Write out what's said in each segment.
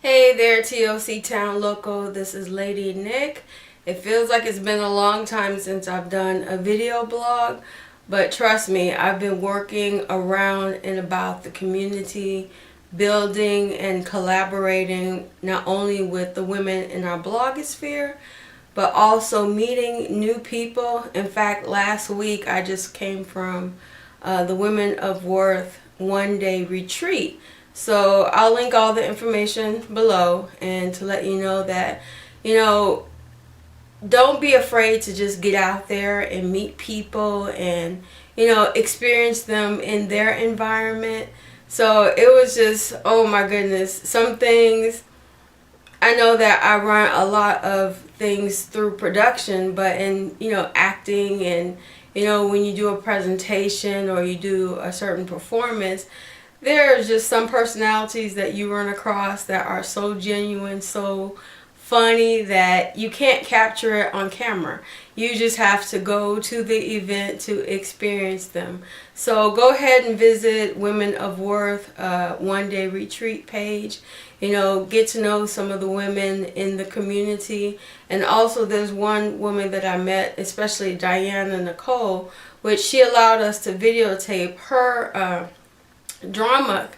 Hey there, TOC Town Local. This is Lady Nick. It feels like it's been a long time since I've done a video blog, but trust me, I've been working around and about the community, building and collaborating not only with the women in our blogosphere, but also meeting new people. In fact, last week I just came from the Women of Worth one-day retreat. So I'll link all the information below, and to let you know that, don't be afraid to just get out there and meet people and, experience them in their environment. So it was just, oh my goodness, some things, I know that I run a lot of things through production, but in, acting and, when you do a presentation or you do a certain performance, there are just some personalities that you run across that are so genuine, so funny that you can't capture it on camera. You just have to go to the event to experience them. So go ahead and visit Women of Worth one-day retreat page. Get to know some of the women in the community. And also there's one woman that I met, especially Nicole, which she allowed us to videotape her drama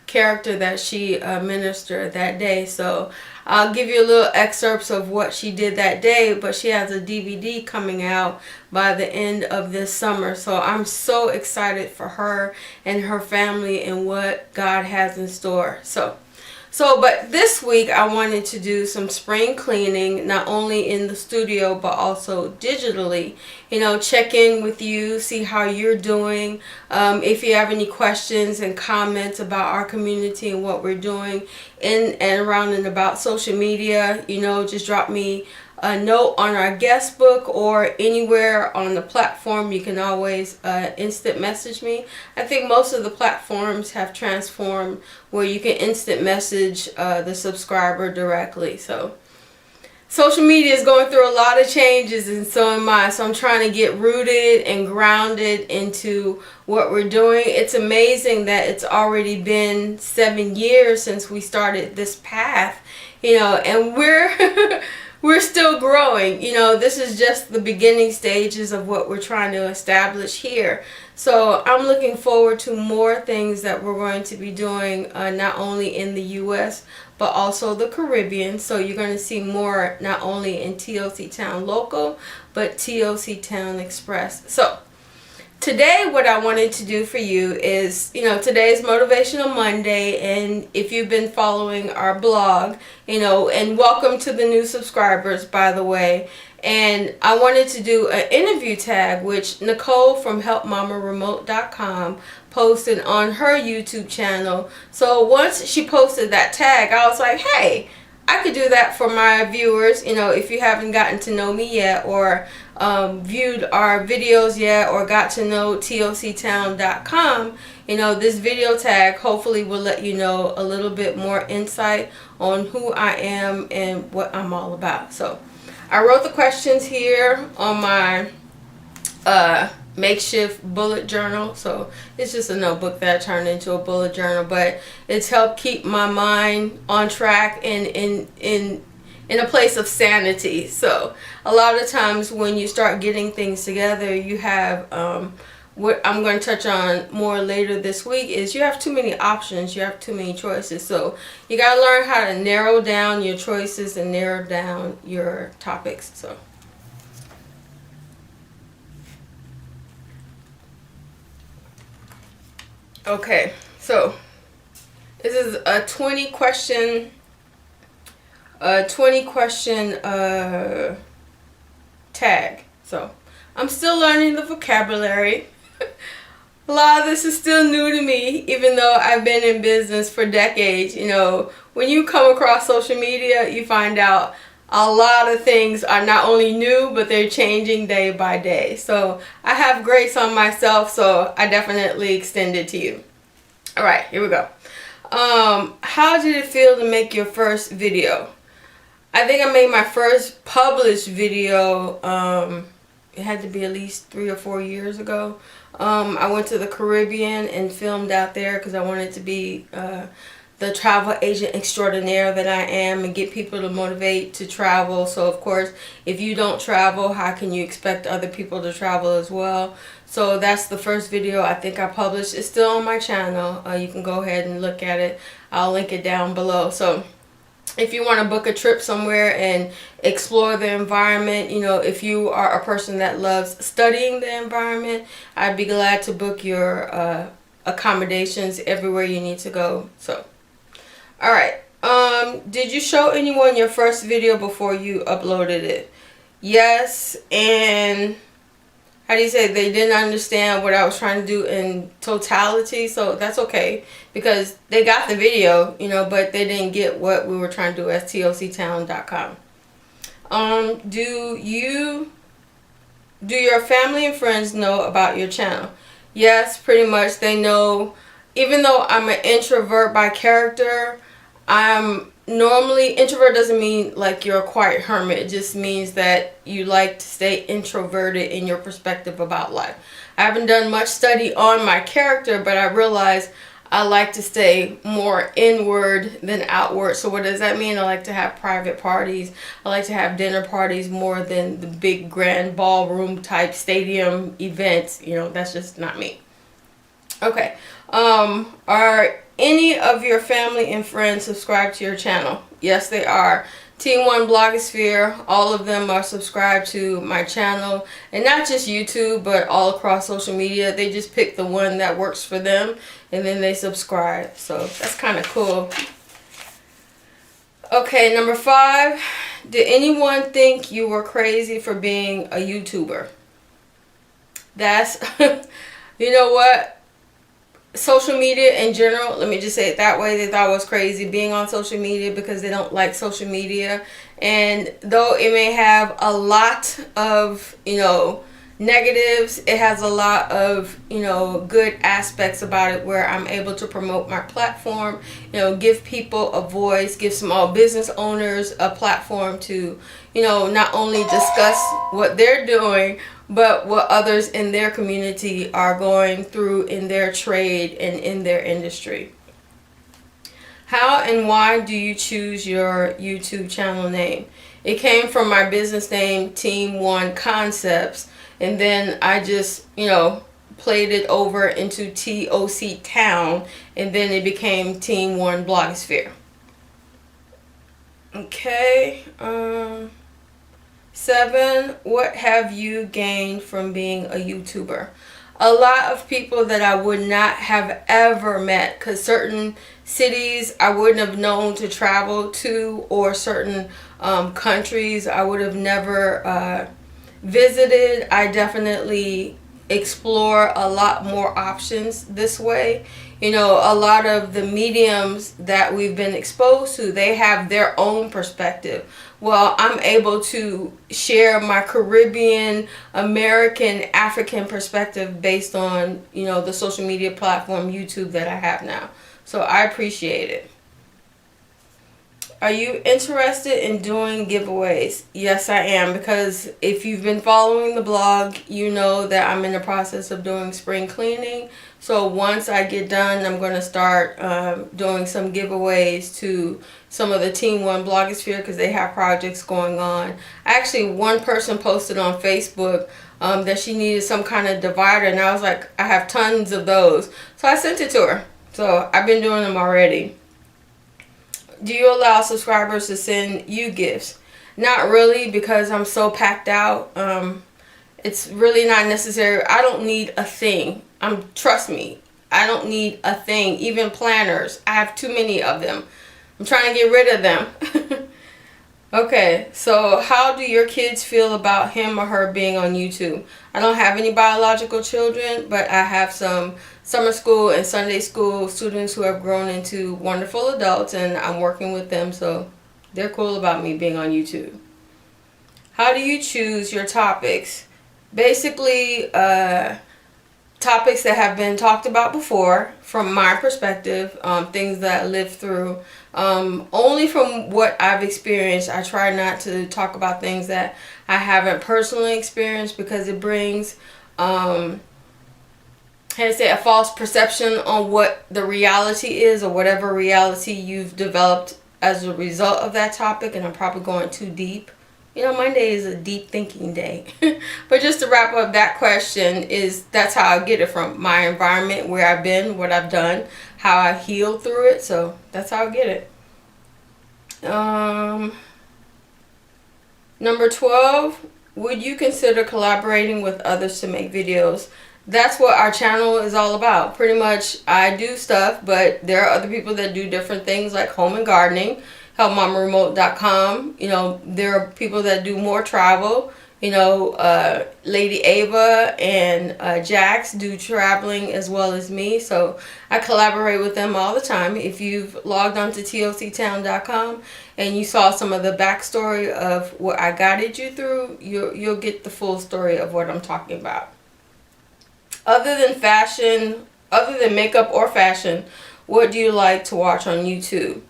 character that she ministered that day. So I'll give you a little excerpts of what she did that day, but she has a DVD coming out by the end of this summer. So I'm so excited for her and her family and what God has in store. But this week I wanted to do some spring cleaning, not only in the studio but also digitally. Check in with you, see how you're doing. If you have any questions and comments about our community and what we're doing in and around and about social media, just drop me a note on our guest book or anywhere on the platform. You can always instant message me. I think most of the platforms have transformed where you can instant message the subscriber directly. So social media is going through a lot of changes, and so am I. So I'm trying to get rooted and grounded into what we're doing. It's amazing that it's already been 7 years since we started this path, and we're we're still growing. This is just the beginning stages of what we're trying to establish here. So I'm looking forward to more things that we're going to be doing, not only in the U.S., but also the Caribbean. So you're going to see more not only in TOC Town Local, but TOC Town Express. So today what I wanted to do for you is, today is Motivational Monday, and if you've been following our blog, and welcome to the new subscribers, by the way. And I wanted to do an interview tag, which Nicole from HelpMamaRemote.com posted on her YouTube channel. So once she posted that tag, I was like, hey, I could do that for my viewers. If you haven't gotten to know me yet, or viewed our videos yet, or got to know TOCtown.com, this video tag hopefully will let you know a little bit more insight on who I am and what I'm all about. So I wrote the questions here on my makeshift bullet journal. So it's just a notebook that I turned into a bullet journal, but it's helped keep my mind on track and in a place of sanity. So a lot of times when you start getting things together, you have what I'm going to touch on more later this week is you have too many options, you have too many choices. So you got to learn how to narrow down your choices and narrow down your topics. So okay, so this is a 20 question tag. So I'm still learning the vocabulary. A lot of this is still new to me, even though I've been in business for decades. When you come across social media, you find out a lot of things are not only new, but they're changing day by day. So I have grace on myself, so I definitely extend it to you. All right, here we go. How did it feel to make your first video? I think I made my first published video, it had to be at least 3 or 4 years ago. I went to the Caribbean and filmed out there because I wanted to be the travel agent extraordinaire that I am and get people to motivate to travel. So of course, if you don't travel, how can you expect other people to travel as well? So that's the first video I think I published. It's still on my channel. You can go ahead and look at it. I'll link it down below. So if you want to book a trip somewhere and explore the environment, you know, if you are a person that loves studying the environment, I'd be glad to book your accommodations everywhere you need to go. So alright, did you show anyone your first video before you uploaded it? Yes, and how do you say, they didn't understand what I was trying to do in totality, so that's okay, because they got the video, you know, but they didn't get what we were trying to do at toctalent.com. Do your family and friends know about your channel? Yes, pretty much they know. Even though I'm an introvert by character, I'm normally, introvert doesn't mean like you're a quiet hermit. It just means that you like to stay introverted in your perspective about life. I haven't done much study on my character, but I realize I like to stay more inward than outward. So what does that mean? I like to have private parties. I like to have dinner parties more than the big grand ballroom type stadium events. You know, that's just not me. Okay. Are any of your family and friends subscribed to your channel? Yes, they are. Team One Blogosphere, all of them are subscribed to my channel, and not just YouTube, but all across social media. They just pick the one that works for them, and then they subscribe. So that's kind of cool. Okay, number 5. Did anyone think you were crazy for being a YouTuber? That's, you know what? Social media in general, let me just say it that way, they thought it was crazy being on social media because they don't like social media. And though it may have a lot of, you know, negatives, it has a lot of, you know, good aspects about it, where I'm able to promote my platform, you know, give people a voice, give small business owners a platform to, you know, not only discuss what they're doing, but what others in their community are going through in their trade and in their industry. How and why do you choose your YouTube channel name? It came from my business name, Team One Concepts, and then I just, you know, played it over into TOC Town, and then it became Team One Blogosphere. Okay, 7, what have you gained from being a YouTuber? A lot of people that I would not have ever met, because certain cities I wouldn't have known to travel to, or certain countries I would have never visited. I definitely explore a lot more options this way. You know, a lot of the mediums that we've been exposed to, they have their own perspective. Well, I'm able to share my Caribbean, American, African perspective based on, you know, the social media platform YouTube that I have now. So I appreciate it. Are you interested in doing giveaways? Yes, I am, because if you've been following the blog, you know that I'm in the process of doing spring cleaning. So once I get done, I'm going to start doing some giveaways to some of the Team One Blogosphere, because they have projects going on. Actually, one person posted on Facebook that she needed some kind of divider, and I was like, I have tons of those. So I sent it to her. So I've been doing them already. Do you allow subscribers to send you gifts? Not really, because I'm so packed out. It's really not necessary. I don't need a thing. Trust me, I don't need a thing. Even planners, I have too many of them. I'm trying to get rid of them. Okay, so how do your kids feel about him or her being on YouTube? I don't have any biological children, but I have some summer school and Sunday school students who have grown into wonderful adults, and I'm working with them, so they're cool about me being on YouTube. How do you choose your topics? Basically, topics that have been talked about before from my perspective, things that I lived through. Only from what I've experienced. I try not to talk about things that I haven't personally experienced, because it brings, how how to say, a false perception on what the reality is, or whatever reality you've developed as a result of that topic. And I'm probably going too deep. You know, Monday is a deep thinking day. But just to wrap up that question, is that's how I get it, from my environment, where I've been, what I've done, how I healed through it. So that's how I get it. Number 12, would you consider collaborating with others to make videos? That's what our channel is all about. Pretty much I do stuff, but there are other people that do different things, like home and gardening, helpmamaremote.com. You know, there are people that do more travel. You know, Lady Ava and Jax do traveling as well as me. So I collaborate with them all the time. If you've logged on to TOCtown.com and you saw some of the backstory of what I guided you through, you'll get the full story of what I'm talking about. Other than fashion, other than makeup or fashion, what do you like to watch on YouTube?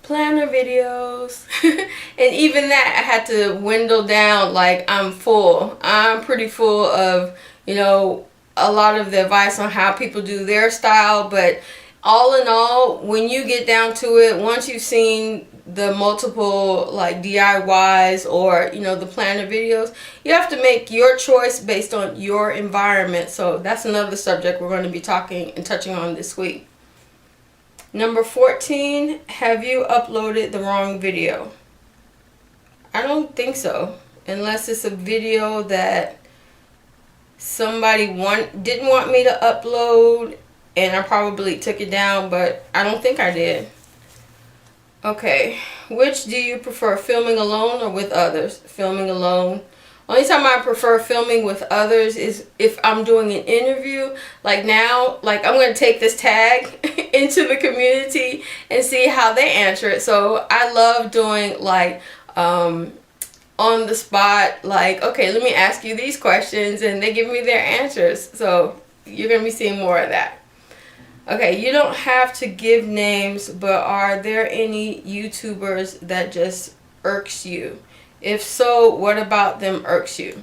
Planner videos. And even that I had to dwindle down. Like, I'm pretty full of, you know, a lot of the advice on how people do their style. But all in all, when you get down to it, once you've seen the multiple like DIYs or, you know, the planner videos, you have to make your choice based on your environment. So that's another subject we're going to be talking and touching on this week. Number 14, have you uploaded the wrong video? I don't think so, unless it's a video that somebody didn't want me to upload and I probably took it down, but I don't think I did. Okay, which do you prefer, filming alone or with others? Filming alone. Only time I prefer filming with others is if I'm doing an interview. Like now, like I'm going to take this tag into the community and see how they answer it. So I love doing like on the spot, like, okay, let me ask you these questions, and they give me their answers. So you're going to be seeing more of that. Okay, you don't have to give names, but are there any YouTubers that just irks you? If so, what about them irks you?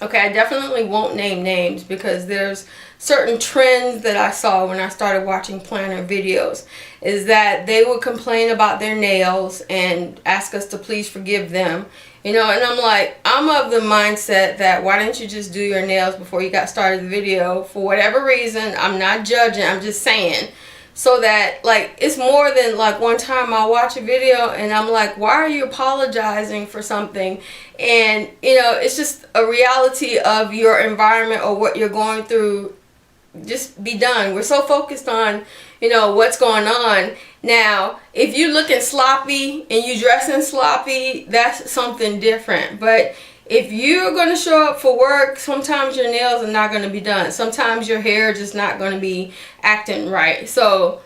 Okay, I definitely won't name names because there's certain trends that I saw when I started watching planner videos, is that they would complain about their nails and ask us to please forgive them. You know, and I'm like, I'm of the mindset that why didn't you just do your nails before you got started the video? For whatever reason, I'm not judging, I'm just saying. So that, like, it's more than like one time I watch a video and I'm like, why are you apologizing for something? And, you know, it's just a reality of your environment or what you're going through. Just be done. We're so focused on, you know, what's going on. Now, if you looking sloppy and you dressing sloppy, that's something different. But if you're going to show up for work, sometimes your nails are not going to be done. Sometimes your hair is just not going to be acting right. So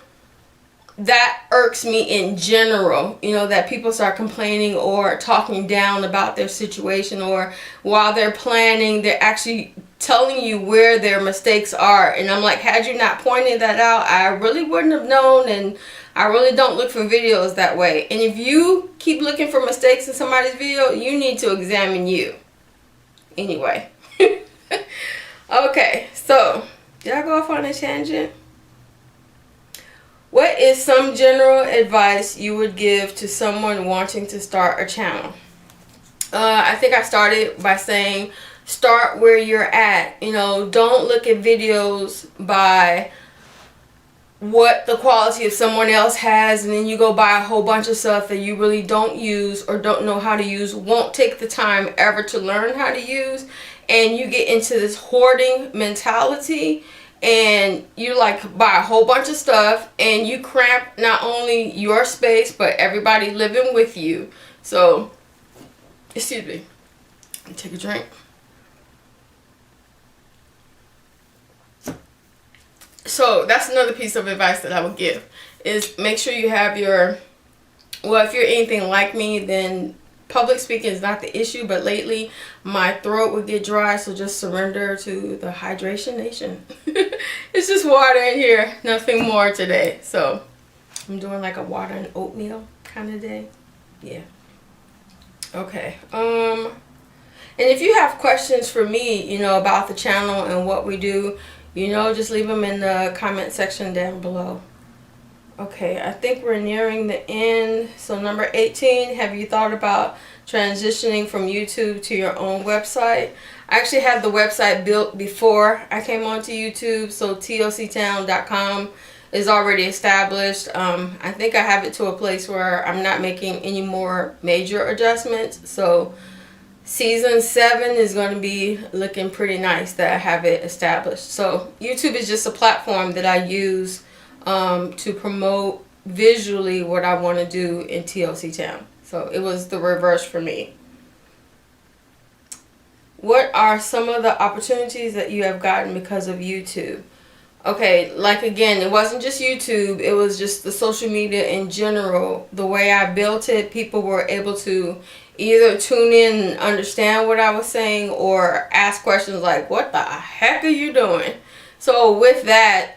that irks me in general, you know, that people start complaining or talking down about their situation, or while they're planning, they're actually telling you where their mistakes are. And I'm like, had you not pointed that out, I really wouldn't have known. And I really don't look for videos that way. And if you keep looking for mistakes in somebody's video, you need to examine you. Anyway. Okay, so did I go off on a tangent? What is some general advice you would give to someone wanting to start a channel? I think I started by saying start where you're at. You know, don't look at videos by what the quality of someone else has, and then you go buy a whole bunch of stuff that you really don't use or don't know how to use, won't take the time ever to learn how to use, and you get into this hoarding mentality, and you like buy a whole bunch of stuff and you cramp not only your space but everybody living with you. So, excuse me, take a drink. So that's another piece of advice that I would give, is make sure you have your, well, if you're anything like me, then public speaking is not the issue, but lately my throat would get dry, so just surrender to the hydration nation. It's just water in here, nothing more today. So I'm doing like a water and oatmeal kind of day. Yeah. Okay. And if you have questions for me, you know, about the channel and what we do, you know, just leave them in the comment section down below. Okay, I think we're nearing the end. So number 18, have you thought about transitioning from YouTube to your own website? I actually had the website built before I came onto YouTube, so toctown.com is already established. I think I have it to a place where I'm not making any more major adjustments. So season 7 is going to be looking pretty nice that I have it established. So YouTube is just a platform that I use to promote visually what I want to do in TOC Town. So it was the reverse for me. What are some of the opportunities that you have gotten because of YouTube? Okay, like again, it wasn't just YouTube, it was just the social media in general. The way I built it, people were able to either tune in and understand what I was saying or ask questions like, what the heck are you doing? So with that,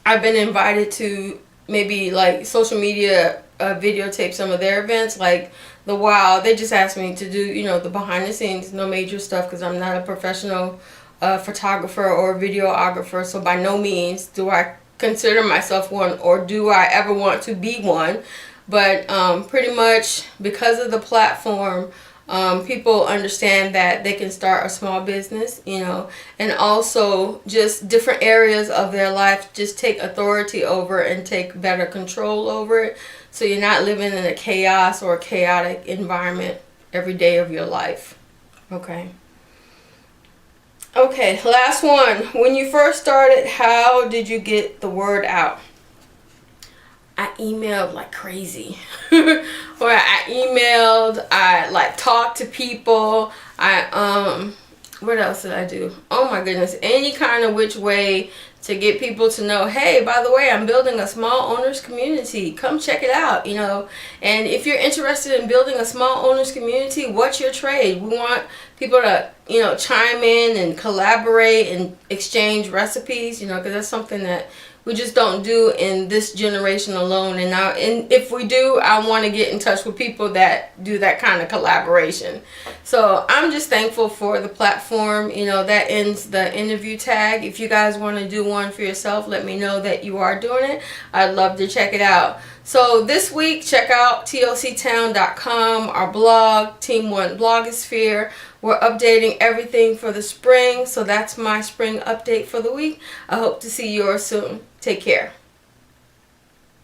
I've been invited to maybe like social media videotape some of their events, like the WOW. They just asked me to do, you know, the behind the scenes, no major stuff, because I'm not a professional photographer or videographer. So by no means do I consider myself one, or do I ever want to be one. But pretty much because of the platform, people understand that they can start a small business, you know, and also just different areas of their life just take authority over and take better control over it. So you're not living in a chaos or a chaotic environment every day of your life. Okay. Okay, last one. When you first started, how did you get the word out? I emailed like crazy. Or I emailed, I like talked to people. What else did I do? Oh my goodness, any kind of which way to get people to know, hey, by the way, I'm building a small owners community. Come check it out, you know. And if you're interested in building a small owners community, what's your trade? We want people to, you know, chime in and collaborate and exchange recipes, you know, because that's something that we just don't do in this generation alone. And if we do, I want to get in touch with people that do that kind of collaboration. So I'm just thankful for the platform. You know, that ends the interview tag. If you guys want to do one for yourself, let me know that you are doing it. I'd love to check it out. So this week, check out toctown.com, our blog, Team One Blogosphere. We're updating everything for the spring. So that's my spring update for the week. I hope to see yours soon. Take care.